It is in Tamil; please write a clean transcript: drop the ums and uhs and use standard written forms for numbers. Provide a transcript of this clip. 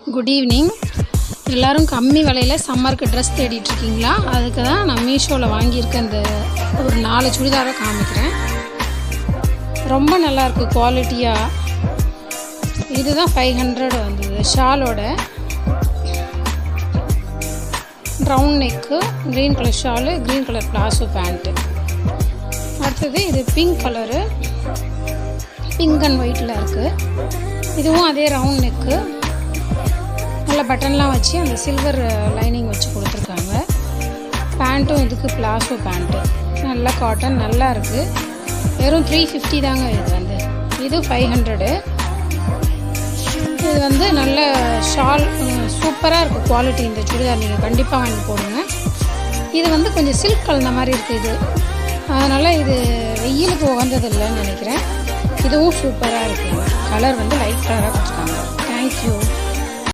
Good evening. எல்லோரும் கம்மி விலையில் சம்மருக்கு ட்ரெஸ் தேடிட்டுருக்கீங்களா? அதுக்கு தான் நான் மீஷோவில் வாங்கியிருக்க இந்த ஒரு 4 சுடிதாரை காமிக்கிறேன். ரொம்ப நல்லாயிருக்கு குவாலிட்டியாக. இதுதான் 500 வந்தது. ஷாலோட round neck, green colour shawl, green colour palazzo pants. அடுத்தது இது பிங்க் கலரு, பிங்க் அண்ட் ஒயிட்டில் இருக்குது. இதுவும் அதே ரவுண்ட் நெக்கு, நல்ல பட்டன்லாம் வச்சு அந்த சில்வர் லைனிங் வச்சு கொடுத்துருக்காங்க. பேண்ட்டும் இதுக்கு பிளாசோ பேண்ட்டு, நல்லா காட்டன், நல்லா இருக்குது. வெறும் 350 தாங்க. இது 500. இது நல்ல ஷால், சூப்பராக இருக்குது குவாலிட்டி. இந்த சுடிதார் நீங்கள் கண்டிப்பாக வாங்கி போடுங்க. இது கொஞ்சம் சில்க் கலந்த மாதிரி இருக்குது. அதனால் இது வெயிலுக்கு உகந்ததில்லைன்னு நினைக்கிறேன். இதுவும் சூப்பராக இருக்குது. கலர் லைட் கலராக கொடுத்துருக்காங்க. தேங்க்யூ.